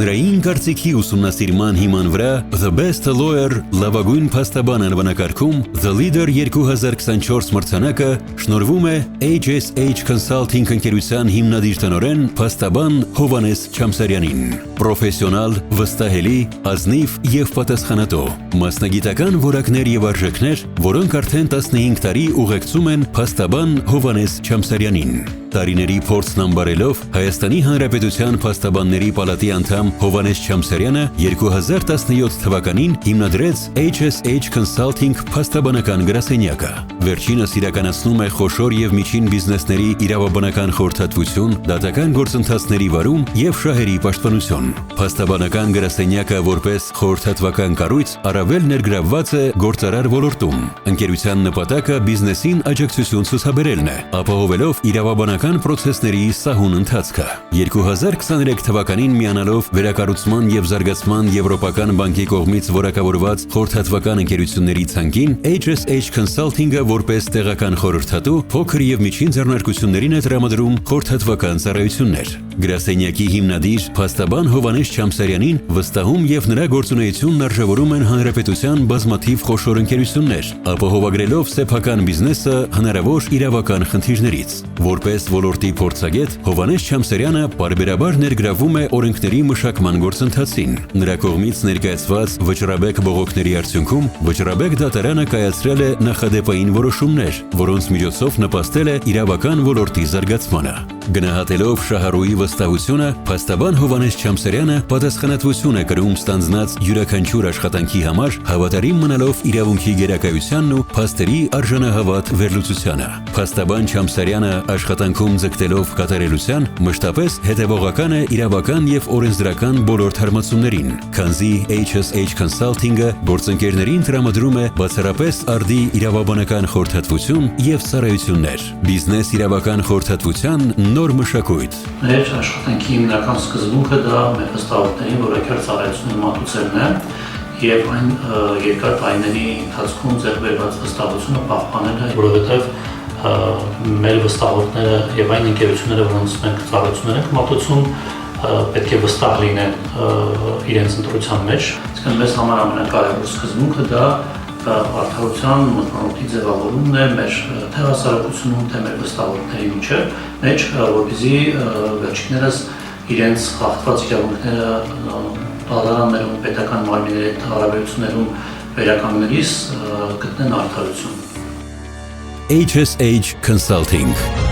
Հանրային կարծիքի ուսումնասիրման հիման վրա The Best Lawyer լավագույն փաստաբան անվանակարգում The Leader 2024 մրցանակը շնորհվում է HSH Consulting ընկերության հիմնադիր տնօրեն փաստաբան Հովհաննես Չամսարյանին։ Պրոֆեսիոնալ, վստահելի, ազնիվ եւ պատասխանատու, մասնագիտական որակներ եւ արժեքներ, որոնք արդեն 15 տարի ուղեկցում են փաստաբան Հովհաննես Չամսարյանին։ Տարիների փորձն ամբարելով Հայաստանի Հանրապետության Փաստաբանների պալատի անդամ Հովհաննես Չամսարյանը 2017 թվականին հիմնադրեց HSH Consulting փաստաբանական գրասենյակը։ Վերջինս իրականացնում է խոշոր եւ միջին բիզնեսների իրավաբանական խորհրդատվություն, դատական գործընթացների վարում եւ շահերի պաշտպանություն։ Փաստաբանական գրասենյակը որպես խորհրդատվական կառույց առավել ներգրավված է գործարար ոլորտում։ Ընկերության նպատակը բիզնեսին աջակցություն ցուցաբերելն է, ապահովելով իրավաբանական պրոցեսների սահուն ընթացքը։ 2023 թվականին միանալով վերակառուցման եւ զարգացման Եվրոպական բանկի կողմից որակավորված խորհրդատվական ընկերությունների ցանկին HSH Consulting-ը որպես տեղական խորհրդատու փոքր եւ միջին ձեռնարկություններին է տրամադրում խորհրդատվական ծառայություններ։ Գրասենյակի հիմնադիր փաստաբան Հովհաննես Չամսարյանին վստահում եւ նրա գործունեությունն արժևորում են հանրապետության բազմաթիվ խոշոր ընկերություններ, ապահովագրելով սեփական բիզնեսը հնարավոր իրավական խնդիրներից։ Որպես ոլորտի փորձագետ Հովհաննես Չամսարյանը պարբերաբար ներգրավում է օրենքների մշակման գործընթացին։ Նրա կողմից ներկայացված վճռաբեկ բողոքների արդյունքում վճռաբեկ դատարանը կայացրել է նախադեպային որոշումներ, որոնց միջոցով նպաստել է իրավական ոլորտի զարգացմանը։ Գնահատելով շահառուի վստահությունը, փաստաբան Հովհաննես Չամսարյանը պատասխանատվություն է կրում ստանձնած յուրաքանչյուր աշխատանքի համար, հավատարիմ մնալով իրավունքի գերակայությանն ու փաստերի արժանահավատ վերլուծությանը։ Փաստաբան Չամսարյանը աշխատանքում ձգտելով կատարելության, մշտապես հետևողական է իրավական եւ օրենսդրական բոլոր թարմացումներին, քանզի HSH Consulting-ը գործընկերներին տրամադրում է բացառապես արդի իրավաբանական խորհրդատվություն եւ ծառայություններ։ Բիզնես իրավական խորհրդատվության նոր մշակույթ։ Մեր աշխատանքի հիմնական սկզբունքը դա մեր վստահողներին որակյալ ծառայություններ մատուցելն է եւ այն երկար տարիների ընթացքում ձեռք բերված վստահությունը պահպանելը, որովհետեւ մեր վստահողները եւ այն ընկերությունները, որոնց մենք ծառայություններ ենք մատուցում, պետք է վստահ լինեն իրենց ընտրության մեջ։ Իսկ մեզ համար ամենակարևոր սկզբունքը դա արդարության մթնոլորտի ձևավորումն է մեր թե հասարակությունում, թե մեր վստահողների մեջ, որպեսզի վերջիններս իրենց խախտված իրավունքները դատարաններում, պետական մարմինների հետ հարաբերություններում վերականգնելիս գտնեն արդարություն։ HSH Consulting